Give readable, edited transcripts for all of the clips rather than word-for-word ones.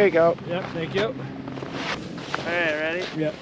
There you go. Yep, thank you. All right, ready? Yep.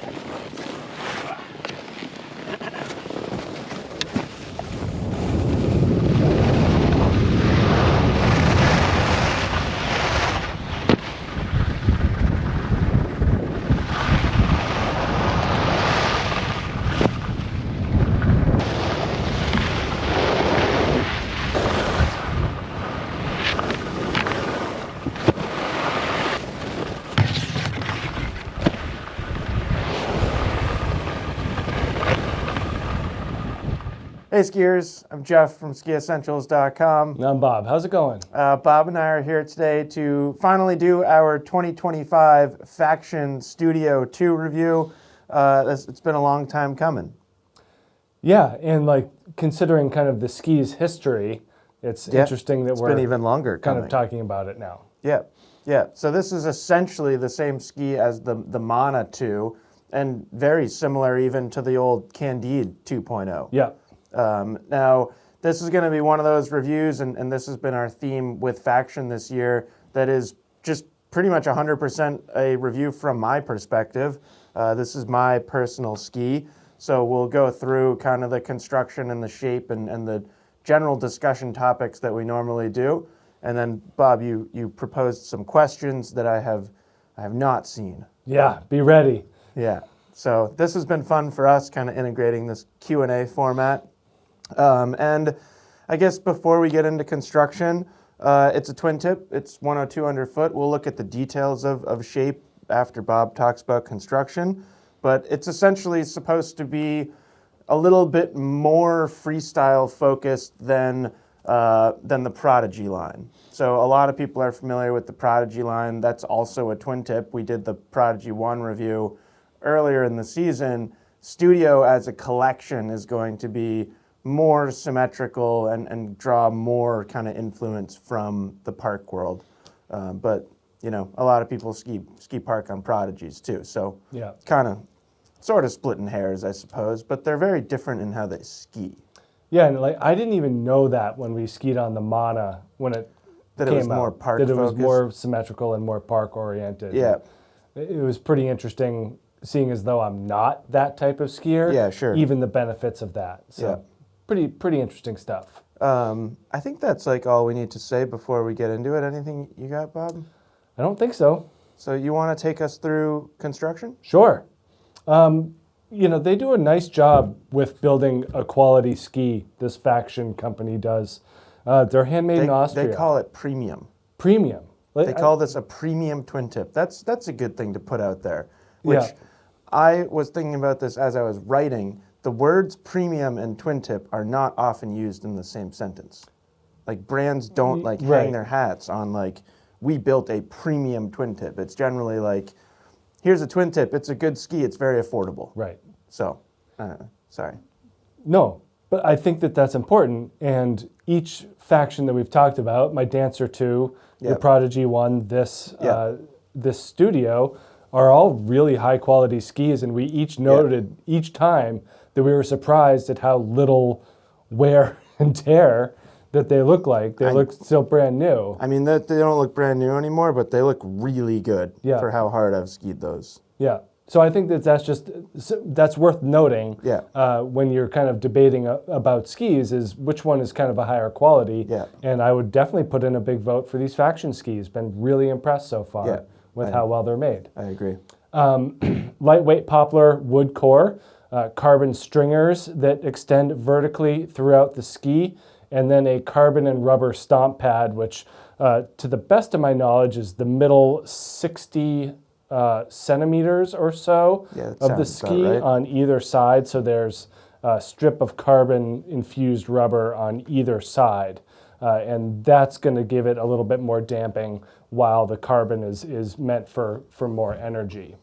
Hey skiers, I'm Jeff from Skiessentials.com. I'm Bob. How's it going? Bob and I are here today to finally do our 2025 Faction Studio 2 review. It's been a long time coming. Yeah, and like considering kind of the skis history, it's interesting that It's we're been even longer kind coming. of talking about it now. Yeah. So this is essentially the same ski as the Mana 2, and very similar even to the old Candide 2.0. Yeah. Now, this is going to be one of those reviews, and this has been our theme with Faction this year, that is just pretty much 100% a review from my perspective. This is my personal ski, so we'll go through kind of the construction and the shape and the general discussion topics that we normally do. And then, Bob, you proposed some questions that I have not seen. Yeah, be ready. Yeah. So this has been fun for us, kind of integrating this Q&A format. And I guess before we get into construction, it's a twin tip. It's 102 underfoot. We'll look at the details of shape after Bob talks about construction. But it's essentially supposed to be a little bit more freestyle focused than the Prodigy line. So a lot of people are familiar with the Prodigy line. That's also a twin tip. We did the Prodigy 1 review earlier in the season. Studio as a collection is going to be more symmetrical and draw more kind of influence from the park world. But, you know, a lot of people ski park on Prodigies too. So Yeah. kind of sort of splitting hairs, I suppose, but they're very different in how they ski. Yeah, and like I didn't even know that when we skied on the Mana when it That came it was more out, park that it was focused. more symmetrical and more park oriented. Yeah. It was pretty interesting seeing as though I'm not that type of skier. Yeah, sure. Even the benefits of that. So Yeah. pretty interesting stuff. I think that's like all we need to say before we get into it. Anything you got, Bob? I don't think so. So you want to take us through construction? Sure. You know, they do a nice job with building a quality ski, this Faction company does. They're handmade in Austria. They call it premium. Premium. They call this a premium twin tip. That's a good thing to put out there. Which Yeah. I was thinking about this as I was writing. The words premium and twin tip are not often used in the same sentence. Like brands don't like hang Right. their hats on like, we built a premium twin tip. It's generally like, here's a twin tip. It's a good ski. It's very affordable. Right. So, sorry. No, but I think that that's important. And each faction that we've talked about, my Dancer 2, the Yep. Prodigy 1, this Yep. this Studio, are all really high quality skis. And we each noted each time that we were surprised at how little wear and tear that they look like. They look still brand new. I mean, they don't look brand new anymore, but they look really good Yeah. for how hard I've skied those. Yeah. So I think that's worth noting Yeah. when you're kind of debating about skis is which one is kind of a higher quality. Yeah. And I would definitely put in a big vote for these Faction skis. Been really impressed so far with how well they're made. I agree. Lightweight poplar wood core, carbon stringers that extend vertically throughout the ski, and then a carbon and rubber stomp pad, which to the best of my knowledge is the middle 60 centimeters or so of the ski right. on either side. So there's a strip of carbon infused rubber on either side. And that's going to give it a little bit more damping while the carbon is meant for more energy.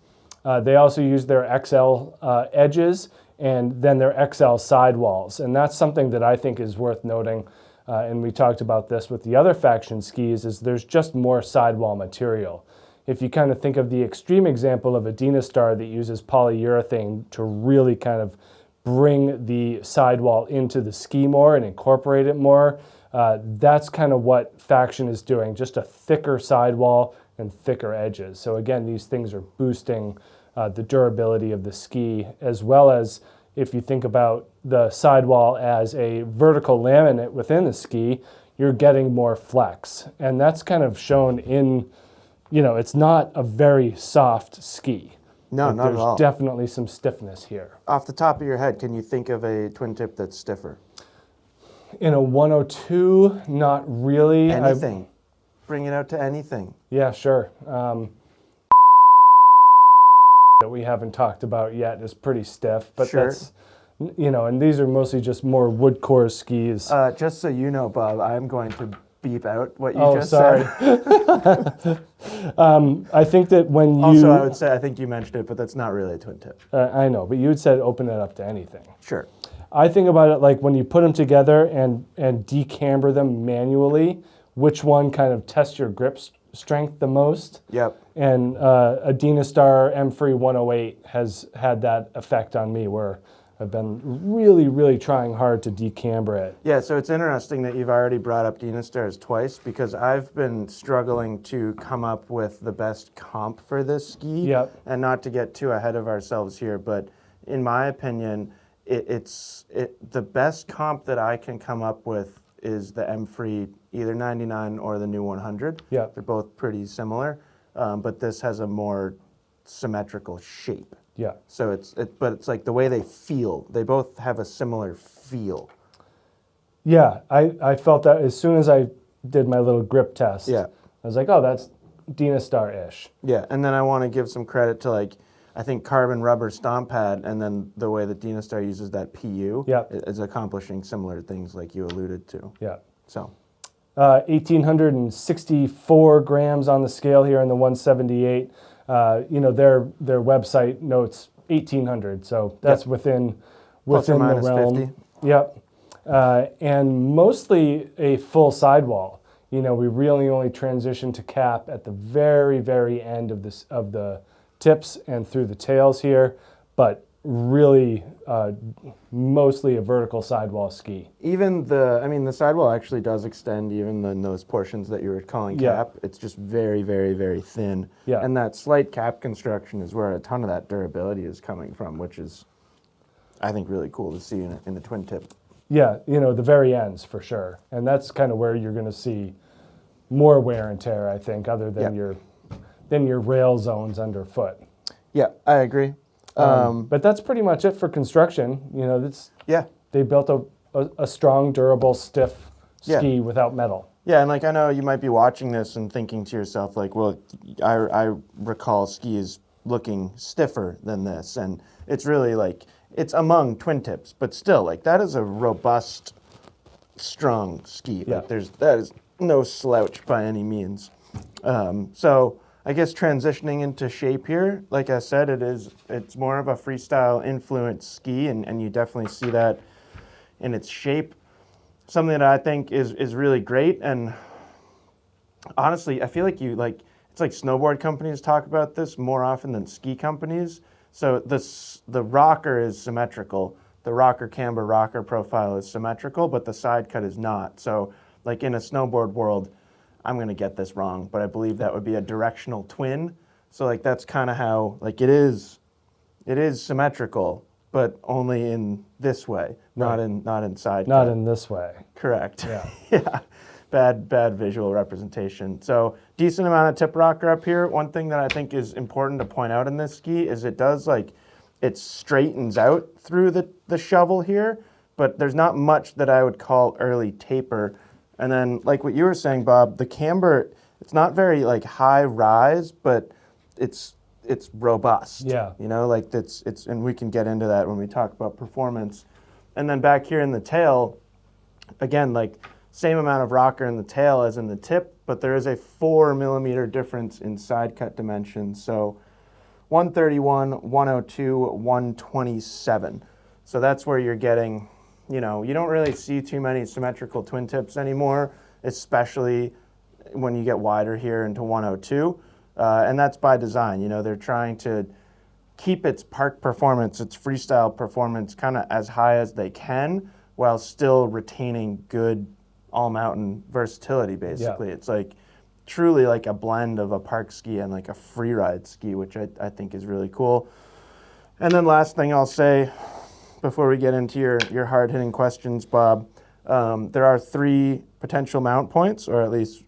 They also use their XL edges and then their XL sidewalls. And that's something that I think is worth noting. And we talked about this with the other Faction skis, is there's just more sidewall material. If you kind of think of the extreme example of a Dynastar that uses polyurethane to really kind of bring the sidewall into the ski more and incorporate it more, that's kind of what Faction is doing. Just a thicker sidewall, and thicker edges. So again, these things are boosting the durability of the ski, as well as if you think about the sidewall as a vertical laminate within the ski, you're getting more flex. And that's kind of shown in, it's not a very soft ski. No, not at all. There's definitely some stiffness here. Off the top of your head, can you think of a twin tip that's stiffer? In a 102, not really. Anything. Bring it out to anything. Yeah, sure. That we haven't talked about yet is pretty stiff, but Sure. that's, and these are mostly just more wood core skis. Just so you know, Bob, I'm going to beep out what you just sorry. said. I think that when you... Also, I would say, I think you mentioned it, but that's not really a twin tip. I know, but you had said open it up to anything. Sure. I think about it like when you put them together and decamber them manually, which one kind of tests your grip strength the most? Yep. And a Dynastar M-Free 108 has had that effect on me, where I've been really, really trying hard to decamber it. Yeah, so it's interesting that you've already brought up Dynastars twice, because I've been struggling to come up with the best comp for this ski. Yep. And not to get too ahead of ourselves here, but in my opinion, the best comp that I can come up with is the M-Free, either 99 or the new 100. Yep. They're both pretty similar, but this has a more symmetrical shape. Yeah. So but it's like the way they feel. They both have a similar feel. Yeah, I felt that as soon as I did my little grip test. Yeah. I was like, oh, that's Dynastar-ish. Yeah, and then I want to give some credit to I think carbon rubber stomp pad, and then the way that Dynastar uses that PU is accomplishing similar things like you alluded to. Yeah. So. 1,864 grams on the scale here in the 178. Their website notes 1,800, so that's within Plus or the minus realm. 50. Yep. And mostly a full sidewall. We really only transition to cap at the very, very end of the tips and through the tails here, but really mostly a vertical sidewall ski. Even the sidewall actually does extend even in those portions that you were calling cap. It's just very, very, very thin. Yeah. And that slight cap construction is where a ton of that durability is coming from, which is, I think, really cool to see in the twin tip. Yeah, the very ends for sure. And that's kind of where you're going to see more wear and tear, I think, other than your rail zones underfoot. Yeah, I agree. But that's pretty much it for construction. They built a strong, durable, stiff ski without metal. Yeah, and I know you might be watching this and thinking to yourself, well, I recall skis looking stiffer than this, and it's really it's among twin tips, but still, that is a robust, strong ski. Yeah. That is no slouch by any means. So I guess transitioning into shape here, like I said, it's more of a freestyle influenced ski, and you definitely see that in its shape. Something that I think is really great, and honestly, I feel like it's like snowboard companies talk about this more often than ski companies. So the rocker is symmetrical. The rocker camber rocker profile is symmetrical, but the side cut is not. So in a snowboard world, I'm going to get this wrong, but I believe that would be a directional twin. So that's kind of how it is symmetrical, but only in this way, not in side Not cut. in this way. Correct. Yeah. Yeah. Bad visual representation. So decent amount of tip rocker up here. One thing that I think is important to point out in this ski is it does it straightens out through the shovel here, but there's not much that I would call early taper. And then what you were saying, Bob, the camber, it's not very high rise, but it's robust. Yeah. It's and we can get into that when we talk about performance. And then back here in the tail, again, same amount of rocker in the tail as in the tip, but there is a 4 millimeter difference in side cut dimensions. So 131, 102, 127. So that's where you're getting, you don't really see too many symmetrical twin tips anymore, especially when you get wider here into 102. And that's by design. They're trying to keep its park performance, its freestyle performance kind of as high as they can while still retaining good all-mountain versatility, basically. Yeah. It's truly like a blend of a park ski and like a free ride ski, which I think is really cool. And then last thing I'll say before we get into your hard-hitting questions, Bob, there are 3 potential mount points, or at least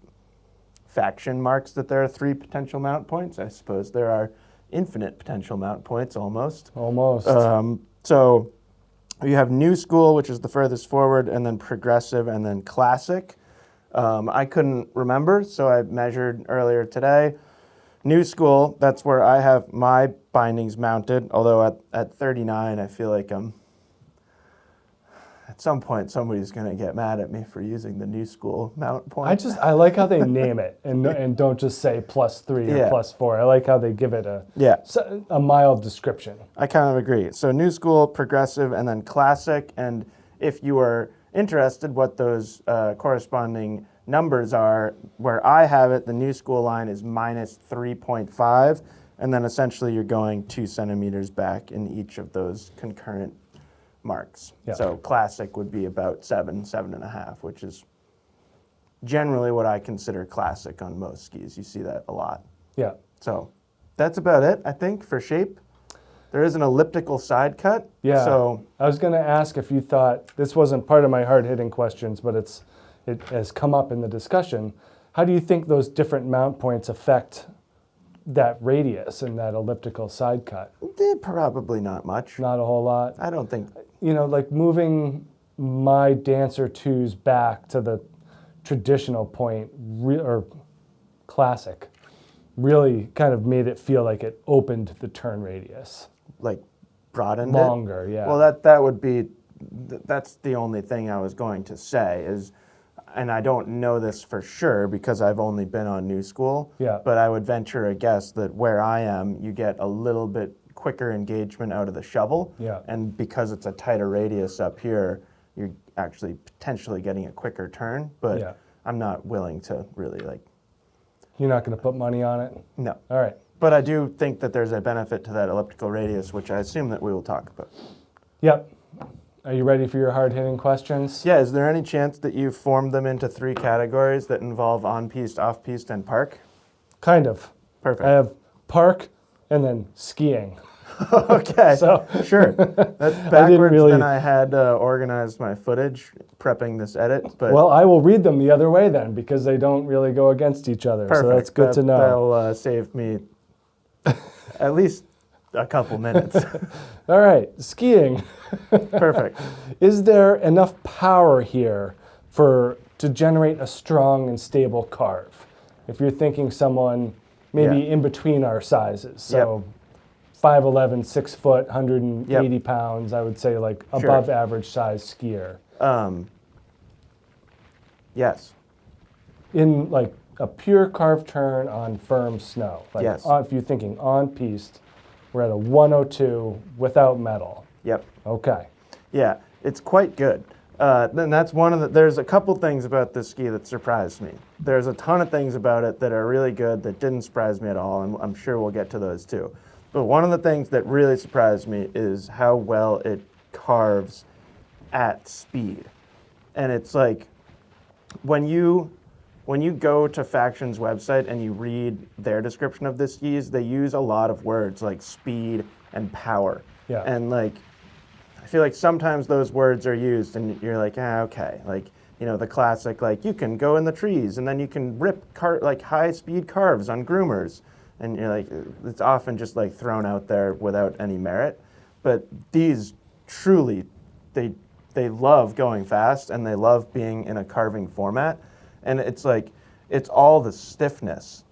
faction marks that there are 3 potential mount points. I suppose there are infinite potential mount points almost. So you have new school, which is the furthest forward, and then progressive, and then classic. I couldn't remember, so I measured earlier today. New school, that's where I have my bindings mounted, although at 39, I feel like at some point somebody's going to get mad at me for using the new school mount point. I like how they name it and don't just say +3 or +4. I like how they give it a mild description. I kind of agree. So new school, progressive, and then classic. And if you are interested what those corresponding numbers are, where I have it, the new school line is -3.5, and then essentially you're going 2 centimeters back in each of those concurrent marks. Yeah. So classic would be about 7.5, which is generally what I consider classic on most skis. You see that a lot. Yeah. So that's about it, I think, for shape. There is an elliptical side cut. Yeah. So I was going to ask if you thought, this wasn't part of my hard-hitting questions, but it has come up in the discussion. How do you think those different mount points affect that radius and that elliptical side cut? Probably not much. Not a whole lot. I don't think. Like moving my Dancer 2s back to the traditional point, or classic, really kind of made it feel like it opened the turn radius. Like broadened Longer, it? yeah. Well, that would be, that's the only thing I was going to say is, and I don't know this for sure because I've only been on new school, but I would venture a guess that where I am, you get a little bit quicker engagement out of the shovel. Yeah. And because it's a tighter radius up here, you're actually potentially getting a quicker turn, but I'm not willing to really You're not going to put money on it? No. All right. But I do think that there's a benefit to that elliptical radius, which I assume that we will talk about. Yep. Are you ready for your hard-hitting questions? Yeah, is there any chance that you formed them into 3 categories that involve on-piste, off-piste, and park? Kind of. Perfect. I have park and then skiing. Okay, So sure. That's backwards than I had organized my footage prepping this edit. But well, I will read them the other way then because they don't really go against each other. perfect. So that's good to know. That'll save me at least a couple minutes. All right, skiing. Perfect. Is there enough power here to generate a strong and stable carve? If you're thinking someone maybe in between our sizes, so 5'11", 6 foot, 180 pounds, I would say like above average size skier. Yes. In like a pure carve turn on firm snow. Like if you're thinking on piste, we're at a 102 without metal. Yep. Okay. Yeah, it's quite good. Then that's one of there's a couple things about this ski that surprised me. There's a ton of things about it that are really good that didn't surprise me at all, and I'm sure we'll get to those too. But one of the things that really surprised me is how well it carves at speed. And it's like, when you go to Faction's website and you read their description of the skis, they use a lot of words like speed and power. Yeah. And I feel like sometimes those words are used and you're like, okay. The classic, you can go in the trees and then you can rip high speed carves on groomers. And you're like, it's often just thrown out there without any merit. But these truly, they love going fast and they love being in a carving format. And it's it's all the stiffness.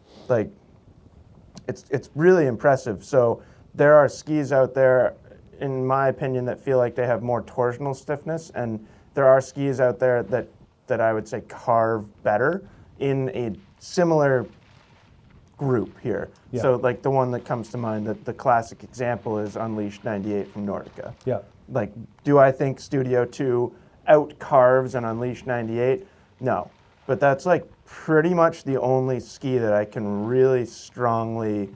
It's really impressive. So there are skis out there, in my opinion, that feel like they have more torsional stiffness. And there are skis out there that I would say carve better in a similar group here. Yeah. So the one that comes to mind, the classic example is Unleashed 98 from Nordica. Yeah. Do I think Studio 2 out carves an Unleashed 98? No. But that's pretty much the only ski that I can really strongly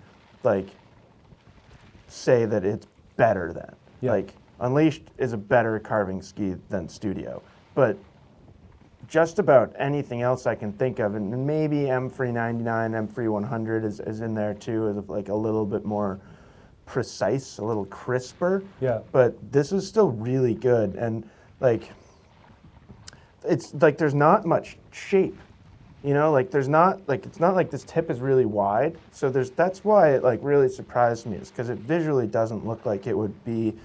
say that it's better than. Yeah. Unleashed is a better carving ski than Studio. But just about anything else I can think of, and maybe M399, M3 100 is in there too, is like a little bit more precise, a little crisper. Yeah. But this is still really good, and like it's like there's not much shape, you know, like there's not like it's not like this tip is really wide. So that's why it like really surprised me, is because it visually doesn't look like it would be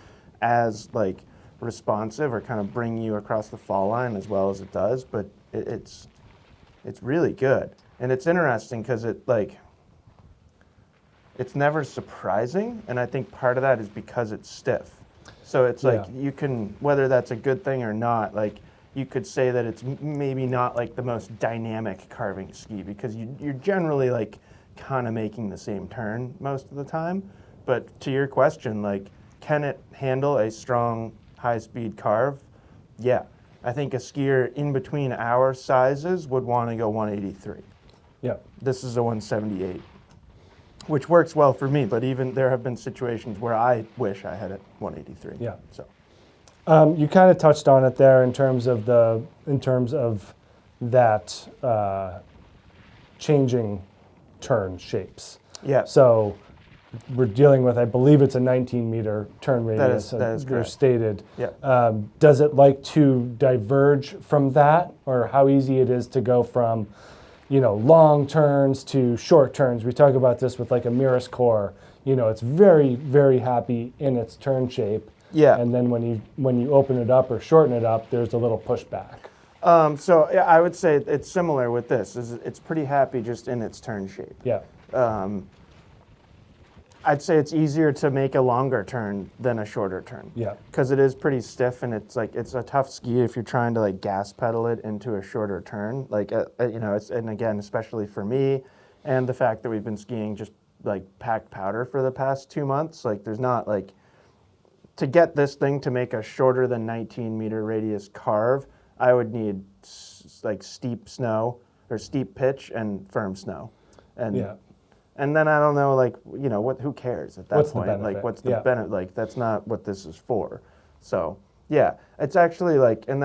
as like responsive or kind of bring you across the fall line as well as it does, but it's really good. And it's interesting because it's never surprising, and I think part of that is because it's stiff. So it's like you can, whether that's a good thing or not, like you could say that it's maybe not like the most dynamic carving ski, because you're generally like kind of making the same turn most of the time. But to your question, like, can it handle a strong high-speed carve? Yeah. I think a skier in between our sizes would want to go 183. Yeah. This is a 178, which works well for me, but even there have been situations where I wish I had it 183. Yeah. So You kind of touched on it there in terms of that changing turn shapes. yeah. So we're dealing with, I believe it's a 19-meter turn radius. that is you're correct. stated. Yeah. Does it like to diverge from that, or how easy it is to go from, long turns to short turns? We talk about this with like a Mirror's core. It's very, very happy in its turn shape. Yeah. And then when you open it up or shorten it up, there's a little pushback. So yeah, I would say it's similar with this. It's pretty happy just in its turn shape. Yeah. I'd say it's easier to make a longer turn than a shorter turn. Yeah. Because it is pretty stiff, and it's a tough ski if you're trying to like gas pedal it into a shorter turn. Like and again, especially for me, and the fact that we've been skiing just like packed powder for the past 2 months. Like there's not like, to get this thing to make a shorter than 19-meter radius carve, I would need like steep snow or steep pitch and firm snow, and Yeah. and then I don't know, like, who cares at that What's the point? benefit? Like, what's the Yeah. benefit? Like, that's not what this is for. So, yeah, it's actually like, and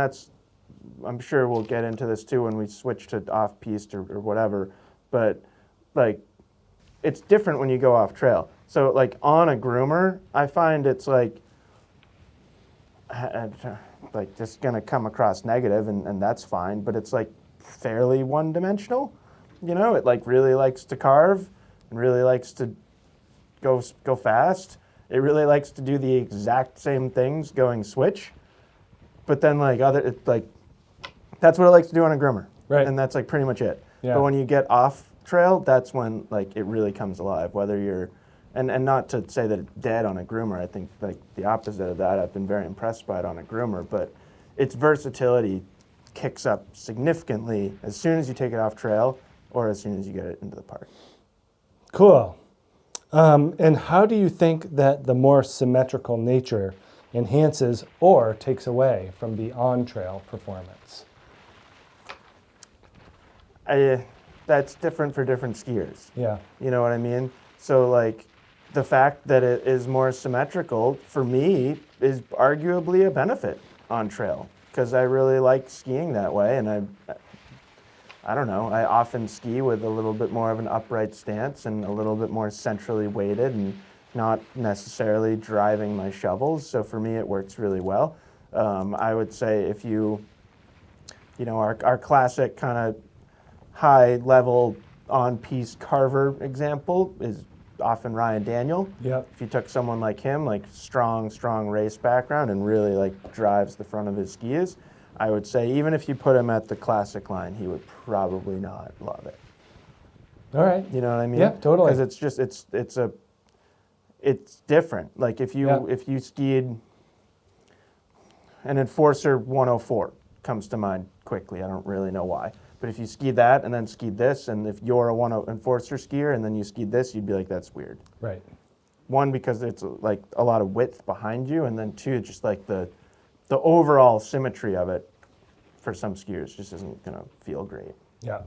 I'm sure we'll get into this too when we switch to off-piste or whatever, but like, it's different when you go off trail. So, like, on a groomer, I find it's like just gonna come across negative, and that's fine, but it's like fairly one-dimensional. It like really likes to carve and really likes to go fast. It really likes to do the exact same things going switch, but then like that's what it likes to do on a groomer, Right. And that's like pretty much it. Yeah. But when you get off trail, that's when like it really comes alive. Whether you're and not to say that it's dead on a groomer. I think like the opposite of that. I've been very impressed by it on a groomer, but its versatility kicks up significantly as soon as you take it off trail or as soon as you get it into the park. Cool. And how do you think that the more symmetrical nature enhances or takes away from the on-trail performance? That's different for different skiers. Yeah. You know what I mean? So like the fact that it is more symmetrical for me is arguably a benefit on trail, because I really like skiing that way, and I don't know, I often ski with a little bit more of an upright stance and a little bit more centrally weighted and not necessarily driving my shovels. So for me, it works really well. I would say if our classic kind of high level on-piste carver example is often Ryan Daniel. Yep. If you took someone like him, like strong race background and really like drives the front of his skis, I would say even if you put him at the classic line, he would probably not love it. All right. You know what I mean? Yeah, totally. Because it's just it's different. Like if you skied an Enforcer 104 comes to mind quickly. I don't really know why. But if you skied that and then skied this, and if you're a Enforcer skier and then you skied this, you'd be like, that's weird. Right. One, because it's like a lot of width behind you, and then two, just like the overall symmetry of it for some skiers just isn't going to feel great. Yeah.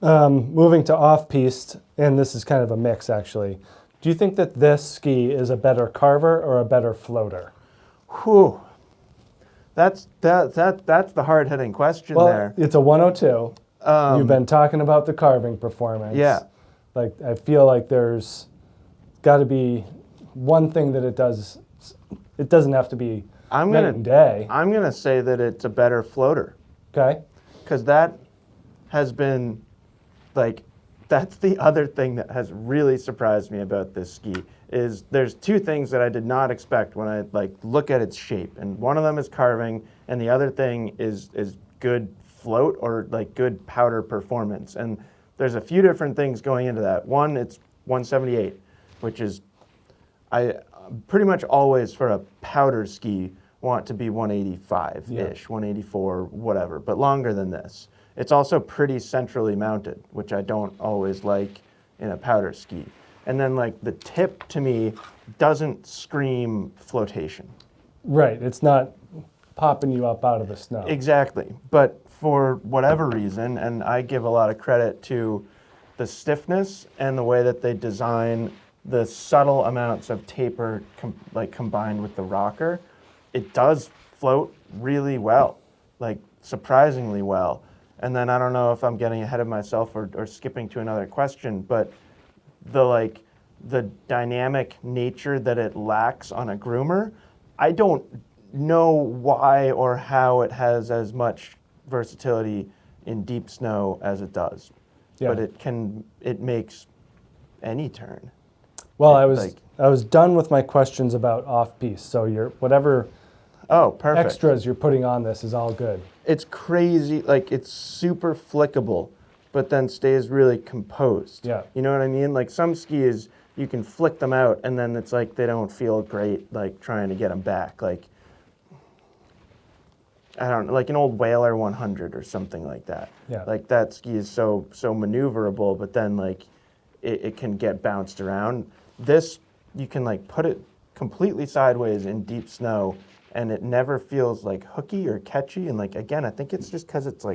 Moving to off-piste, and this is kind of a mix actually. Do you think that this ski is a better carver or a better floater? Whew. That's the hard-hitting question Well, there. it's a 102. You've been talking about the carving performance. Yeah. Like, I feel like there's got to be one thing that it does. It doesn't have to be night and day. I'm gonna say that it's a better floater, Okay. because that has been, like, that's the other thing that has really surprised me about this ski. Is there's two things that I did not expect when I look at its shape, and one of them is carving, and the other thing is good float or good powder performance. And there's a few different things going into that. One, it's 178, which is I pretty much always for a powder ski want to be 185-ish, 184, whatever, but longer than this. It's also pretty centrally mounted, which I don't always like in a powder ski. And then the tip to me doesn't scream flotation. Right. It's not popping you up out of the snow. Exactly. But for whatever reason, and I give a lot of credit to the stiffness and the way that they design the subtle amounts of taper combined with the rocker, it does float really well, surprisingly well. And then I don't know if I'm getting ahead of myself or skipping to another question, but the dynamic nature that it lacks on a groomer, I don't know why or how it has as much versatility in deep snow as it does. Yeah. But it makes any turn. Well, I was done with my questions about off-piste, so whatever perfect. extras you're putting on this is all good. It's crazy, it's super flickable, but then stays really composed. Yeah. You know what I mean? Some skis, you can flick them out, and then it's they don't feel great, trying to get them back. I don't know, an old Whaler 100 or something like that. Yeah. That ski is so maneuverable, but then it can get bounced around. This, you can put it completely sideways in deep snow, and it never feels hooky or catchy. And again, I think it's just because it's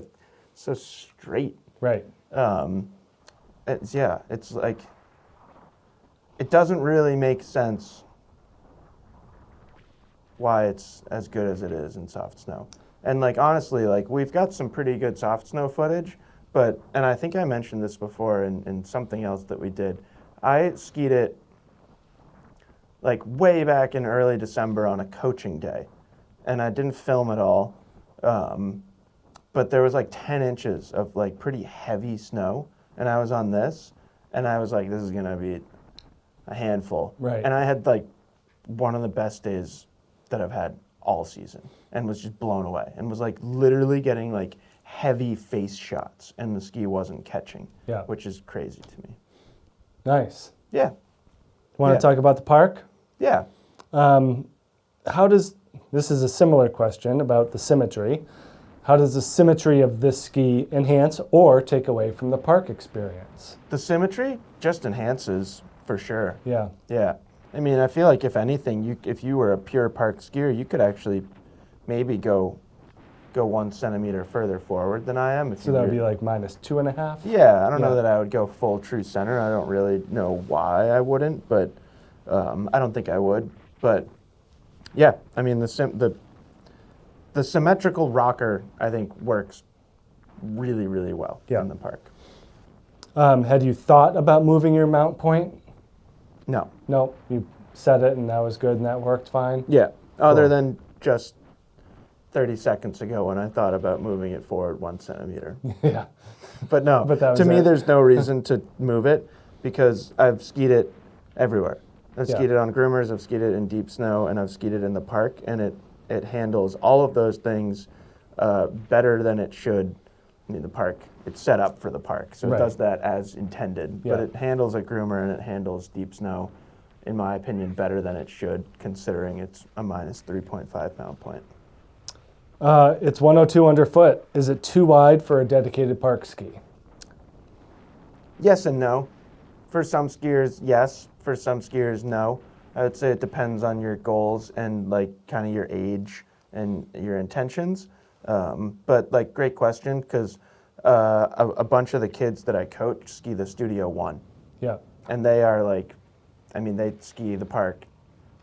so straight. Right. It's it doesn't really make sense why it's as good as it is in soft snow. And honestly, we've got some pretty good soft snow footage, and I think I mentioned this before in something else that we did. I skied it way back in early December on a coaching day, and I didn't film at all. But there was 10 inches of pretty heavy snow, and I was on this, and I was this is gonna be a handful. Right. And I had one of the best days that I've had all season, and was just blown away, and was literally getting heavy face shots, and the ski wasn't catching. Yeah. Which is crazy to me. Nice. Yeah. Want to talk about the park? Yeah. This is a similar question about the symmetry. How does the symmetry of this ski enhance or take away from the park experience? The symmetry just enhances for sure. Yeah. Yeah. I mean, I feel if anything, if you were a pure park skier, you could actually maybe go 1 centimeter further forward than I am. So that would be -2.5? Yeah, I don't know that I would go full true center. I don't really know why I wouldn't, but I don't think I would. But yeah, I mean, the symmetrical rocker, I think, works really, really well in the park. Had you thought about moving your mount point? No. No, you set it and that was good and that worked fine? Yeah, other than just 30 seconds ago when I thought about moving it forward 1 centimeter. Yeah. But no, to me, there's no reason to move it because I've skied it everywhere. I've skied it on groomers, I've skied it in deep snow, and I've skied it in the park, and it handles all of those things better than it should. I mean, the park, it's set up for the park, so it does that as intended. Yeah. But it handles a groomer and it handles deep snow, in my opinion, better than it should, considering it's a -3.5 mount point. It's 102 underfoot. Is it too wide for a dedicated park ski? Yes and no. For some skiers, yes. For some skiers, no. I would say it depends on your goals and kind of your age and your intentions. But great question, because a bunch of the kids that I coach ski the Studio One. Yeah. And they are they ski the park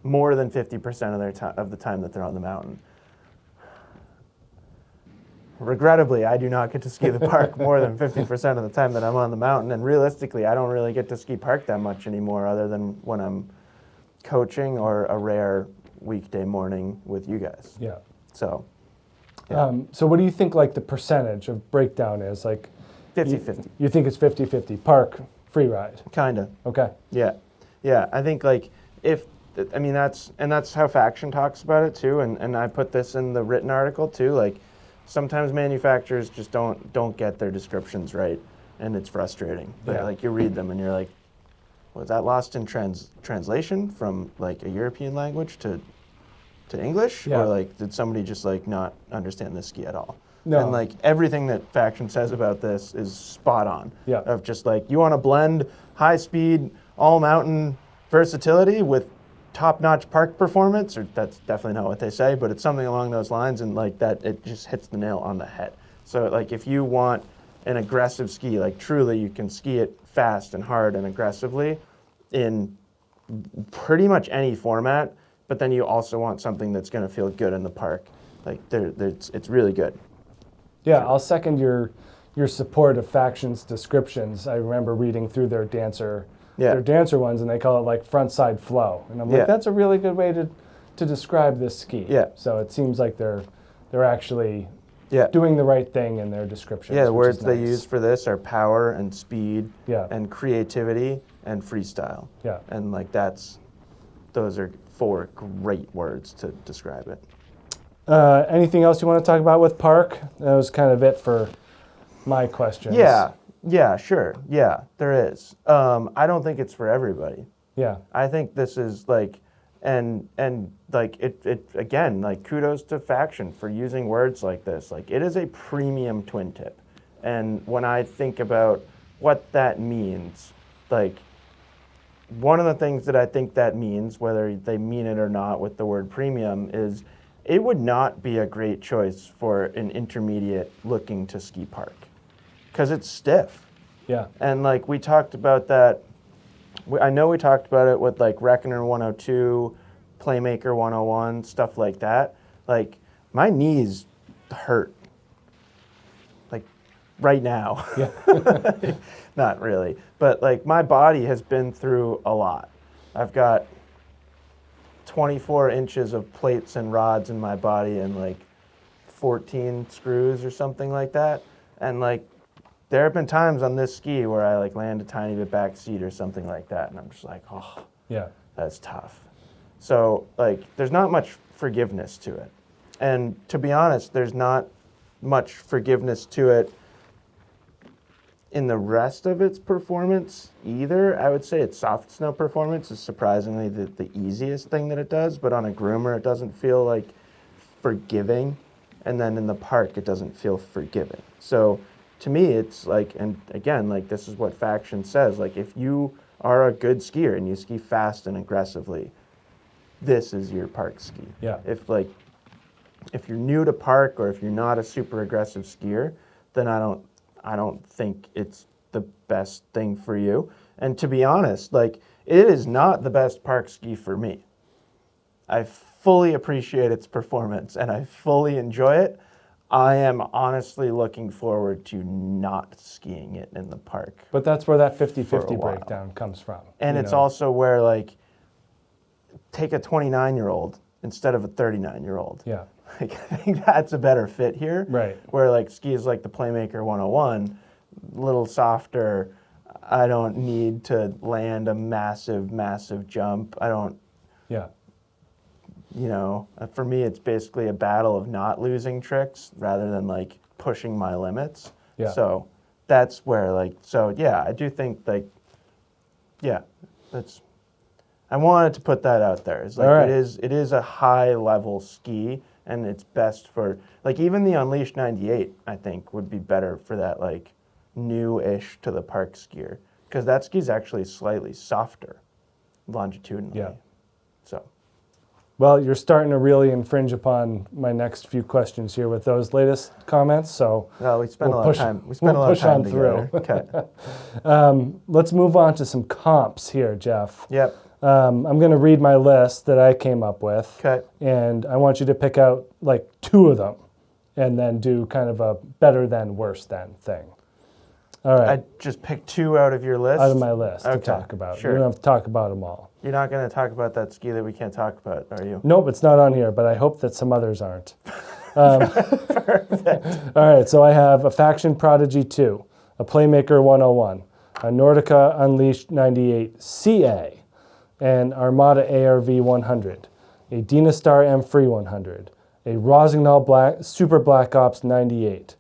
more than 50% of the time that they're on the mountain. regrettably, I do not get to ski the park more than 50% of the time that I'm on the mountain. And realistically, I don't really get to ski park that much anymore other than when I'm coaching or a rare weekday morning with you guys. Yeah. So, So what do you think like the percentage of breakdown is? Like 50-50. You think it's 50-50, park, free ride? Kind of. Okay. Yeah. Yeah. I think like that's how Faction talks about it too. And I put this in the written article too. Like sometimes manufacturers just don't get their descriptions right. And it's frustrating. But like you read them and you're like, was that lost in translation from like a European language to English? Yeah. Or like did somebody just like not understand this ski at all? No. And like everything that Faction says about this is spot on. Yeah. Of just like you want to blend high speed, all mountain versatility with top-notch park performance, or that's definitely not what they say, but it's something along those lines, and like that it just hits the nail on the head. So like if you want an aggressive ski, like truly you can ski it fast and hard and aggressively in pretty much any format, but then you also want something that's going to feel good in the park. Like it's really good. Yeah, I'll second your support of Faction's descriptions. I remember reading through their dancer ones, and they call it like front side flow, and I'm like, that's a really good way to describe this ski. Yeah. So it seems like they're actually Yeah. doing the right thing in their descriptions. Yeah, the which words is they nice. use for this are power and speed and creativity and freestyle. Yeah. And like those are 4 great words to describe it. Anything else you want to talk about with park? That was kind of it for my questions. Yeah, sure. Yeah, there is. I don't think it's for everybody. Yeah. I think this is like, and like it again, like kudos to Faction for using words like this. Like it is a premium twin tip. And when I think about what that means, like one of the things that I think that means, whether they mean it or not with the word premium, is it would not be a great choice for an intermediate looking to ski park because it's stiff. Yeah. And like we talked about that, I know we talked about it with like Reckoner 102, Playmaker 101, stuff like that. Like my knees hurt. Like right now. Yeah. Not really. But like my body has been through a lot. I've got 24 inches of plates and rods in my body and like 14 screws or something like that. And like there have been times on this ski where I like land a tiny bit back seat or something like that, and I'm just like, oh, Yeah. that's tough. So like there's not much forgiveness to it. And to be honest, there's not much forgiveness to it in the rest of its performance either. I would say its soft snow performance is surprisingly the easiest thing that it does, but on a groomer it doesn't feel like forgiving, and then in the park it doesn't feel forgiving. So to me it's like, and again, like this is what Faction says, like if you are a good skier and you ski fast and aggressively, this is your park ski. Yeah. If you're new to park or if you're not a super aggressive skier, then I don't think it's the best thing for you. And to be honest, like it is not the best park ski for me. I fully appreciate its performance and I fully enjoy it. I am honestly looking forward to not skiing it in the park. But that's where that 50-50 For a while. breakdown comes from. And it's also where like, take a 29-year-old instead of a 39-year-old. Yeah. Like, I think that's a better fit here. Right. Where like skis like the Playmaker 101, a little softer. I don't need to land a massive, massive jump. I don't, Yeah. you know, for me it's basically a battle of not losing tricks rather than like pushing my limits. Yeah. So that's where like, so yeah, I do think like, yeah, that's, I wanted to put that out there. It's like All right. it is a high level ski, and it's best for like even the Unleashed 98 I think would be better for that like new-ish to the park skier, because that ski's actually slightly softer longitudinally. Yeah. So Well, you're starting to really infringe upon my next few questions here with those latest comments. So well, we spent We'll a lot push- of time. We spent we'll a lot of push time on together. through. Okay. let's move on to some comps here, Jeff. Yep. I'm going to read my list that I came up with. Okay. And I want you to pick out like 2 of them and then do kind of a better than, worse than thing. All right. I just picked 2 out of your list. Out of my list to Okay, talk about. sure. We don't have to talk about them all. You're not going to talk about that ski that we can't talk about, are you? Nope, it's not on here, but I hope that some others aren't. Perfect. All right, so I have a Faction Prodigy 2, a Playmaker 101, a Nordica Unleashed 98 CA, an Armada ARV 100, a Dynastar M Free 100, a Rossignol Super Black Ops 98,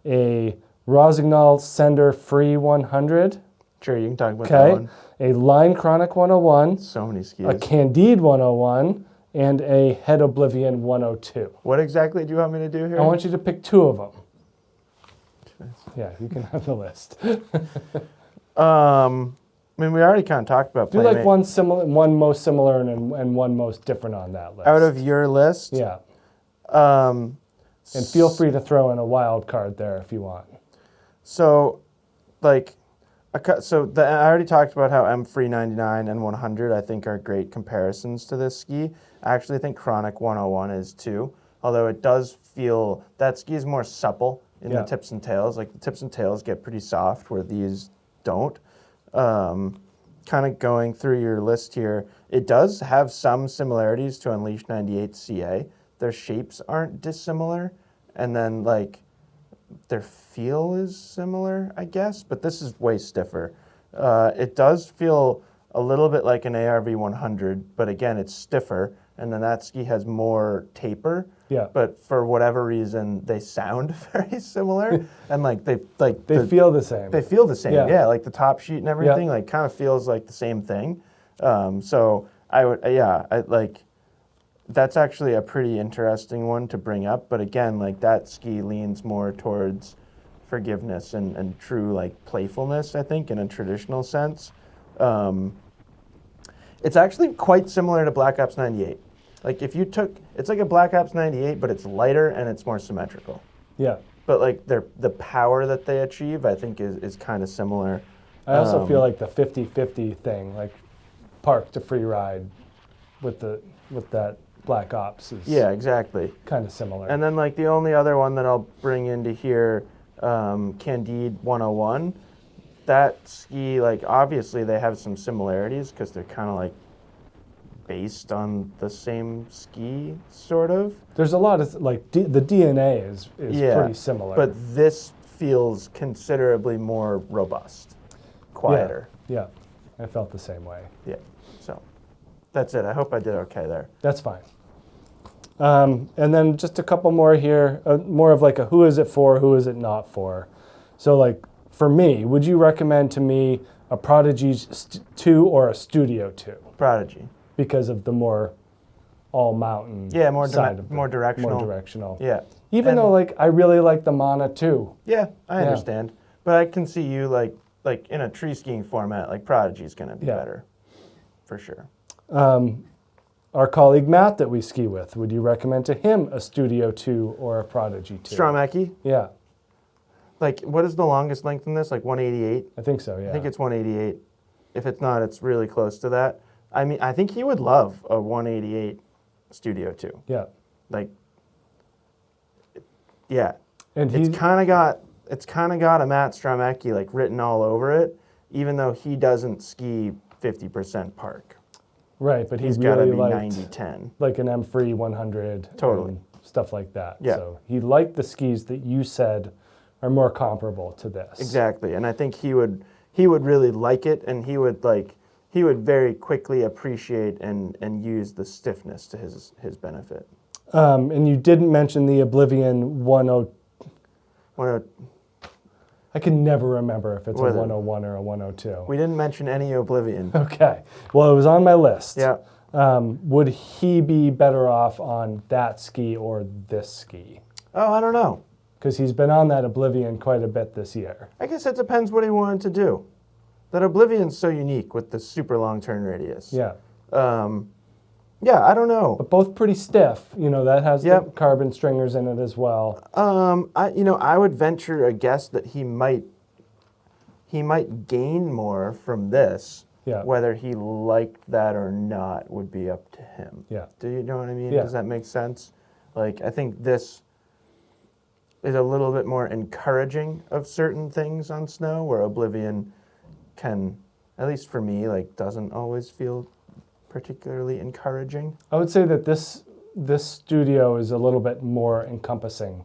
a Rossignol Sender Free 100. Sure, you can talk about that one. A Line Chronic 101. So many skis. A Candide 101, and a Head Oblivion 102. What exactly do you want me to do here? I want you to pick 2 of them. Yeah, you can have the list. I mean, we already kind of talked about Do like one similar, one most similar, and one most different on that list. Out of your list? Yeah. And feel free to throw in a wild card there if you want. So, like, I already talked about how M Free 99 and 100 I think are great comparisons to this ski. I actually think Chronic 101 is too, although it does feel, that ski is more supple in the tips and tails. Like the tips and tails get pretty soft where these don't. Kind of going through your list here, it does have some similarities to Unleashed 98 CA. Their shapes aren't dissimilar, and then like their feel is similar, I guess, but this is way stiffer. It does feel a little bit like an ARV 100, but again, it's stiffer, and then that ski has more taper. Yeah. But for whatever reason, they sound very similar, and like they feel the same. They feel the same, Yeah. like the top sheet and everything, like kind of feels like the same thing. So I would, I like. That's actually a pretty interesting one to bring up, but again, like that ski leans more towards forgiveness and true like playfulness, I think, in a traditional sense. It's actually quite similar to Black Ops 98. Like if you took, it's like a Black Ops 98, but it's lighter and it's more symmetrical. Yeah. But like the power that they achieve, I think is kind of similar. I also feel like the 50-50 thing, like park to free ride with that Black Ops is exactly. kind of similar. And then like the only other one that I'll bring into here, Candide 101, that ski, like obviously they have some similarities because they're kind of like based on the same ski, sort of. There's a lot of, like, the DNA is pretty similar. But this feels considerably more robust, quieter. Yeah, I felt the same way. Yeah, so that's it. I hope I did okay there. That's fine. And then just a couple more here, more of like a who is it for, who is it not for. So like for me, would you recommend to me a Prodigy 2 or a Studio 2? Prodigy. Because of the more all-mountain more side of more directional. More directional. Yeah. Even though like I really like the Mana too. Yeah, I understand. But I can see you like in a tree skiing format, like Prodigy is going to be better, for sure. Our colleague Matt that we ski with, would you recommend to him a Studio 2 or a Prodigy 2? Stromacki? Yeah. Like, what is the longest length in this? Like 188? I think so, yeah. I think it's 188. If it's not, it's really close to that. I mean, I think he would love a 188 Studio 2. Yeah. Like, yeah. And it's kind of got a Matt Stromacki like written all over it, even though he doesn't ski 50% park. Right, but he's really got to be liked 90-10. like an M Free 100. Totally. And stuff like that. Yeah. So he liked the skis that you said are more comparable to this. Exactly, and I think he would really like it, and he would very quickly appreciate and use the stiffness to his benefit. And you didn't mention the Oblivion 10. I can never remember if it's a 101 or a 102. We didn't mention any Oblivion. Okay. Well, it was on my list. Yeah. Would he be better off on that ski or this ski? Oh, I don't know. Because he's been on that Oblivion quite a bit this year. I guess it depends what he wanted to do. That Oblivion's so unique with the super long turn radius. Yeah. Yeah, I don't know. But both pretty stiff. You know, that has the carbon stringers in it as well. I would venture a guess that he might gain more from this. Yeah. Whether he liked that or not would be up to him. Yeah. Do you know what I mean? Yeah. Does that make sense? Like, I think this is a little bit more encouraging of certain things on snow, where Oblivion can, at least for me, like doesn't always feel particularly encouraging. I would say that this studio is a little bit more encompassing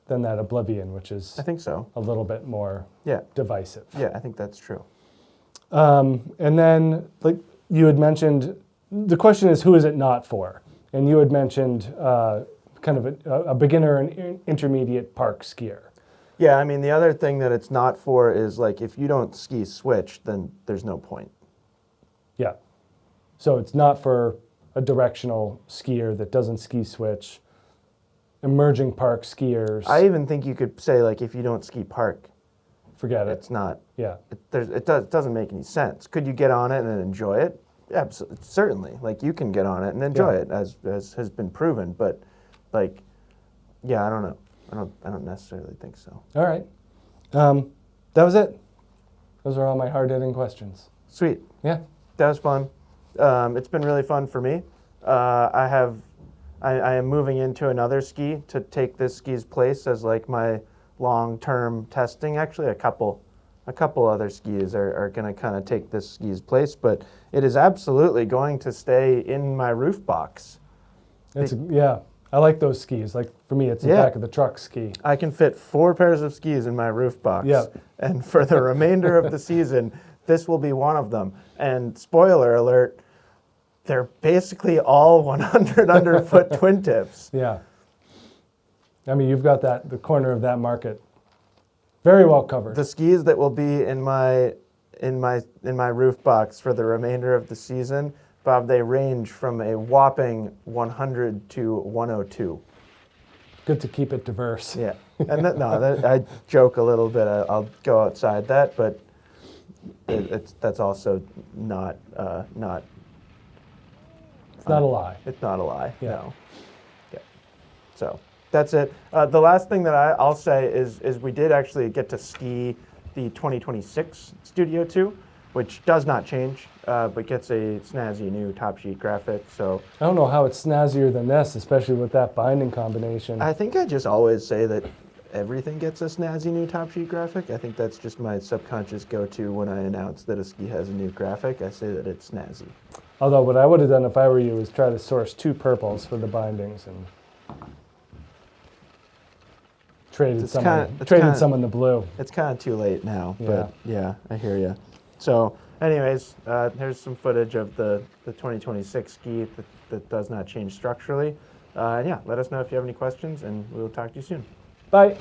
than that Oblivion, which is I think so. a little bit more Yeah. divisive. Yeah, I think that's true. And then, like you had mentioned, the question is, who is it not for? And you had mentioned kind of a beginner and intermediate park skier. Yeah, I mean, the other thing that it's not for is like if you don't ski switch, then there's no point. Yeah. So it's not for a directional skier that doesn't ski switch, emerging park skiers. I even think you could say like if you don't ski park, Forget it. it's not. Yeah. It doesn't make any sense. Could you get on it and enjoy it? Absolutely, certainly. Like you can get on it and enjoy it, as has been proven. But like, yeah, I don't know. I don't necessarily think so. All right. That was it. Those are all my hard-hitting questions. Sweet. Yeah. That was fun. It's been really fun for me. I am moving into another ski to take this ski's place as like my long-term testing. Actually, a couple other skis are going to kind of take this ski's place, but it is absolutely going to stay in my roof box. Yeah. I like those skis. Like for me, it's the back of the truck ski. I can fit 4 pairs of skis in my roof box. Yeah. And for the remainder of the season, this will be one of them. And spoiler alert, they're basically all 100 underfoot twin tips. Yeah. I mean, you've got the corner of that market very well covered. The skis that will be in my roof box for the remainder of the season, Bob, they range from a whopping 100 to 102. Good to keep it diverse. Yeah. And I joke a little bit. I'll go outside that, but that's also not. It's not a lie. It's not a lie. Yeah. No. Yeah. So that's it. The last thing that I'll say is we did actually get to ski the 2026 Studio 2, which does not change, but gets a snazzy new top sheet graphic. So I don't know how it's snazzier than this, especially with that binding combination. I think I just always say that everything gets a snazzy new top sheet graphic. I think that's just my subconscious go-to when I announce that a ski has a new graphic. I say that it's snazzy. Although what I would have done if I were you is try to source 2 purples for the bindings and traded someone the blue. It's kind of too late now, Yeah. but yeah, I hear you. So anyways, here's some footage of the 2026 ski that does not change structurally. And yeah, let us know if you have any questions, and we'll talk to you soon. Bye.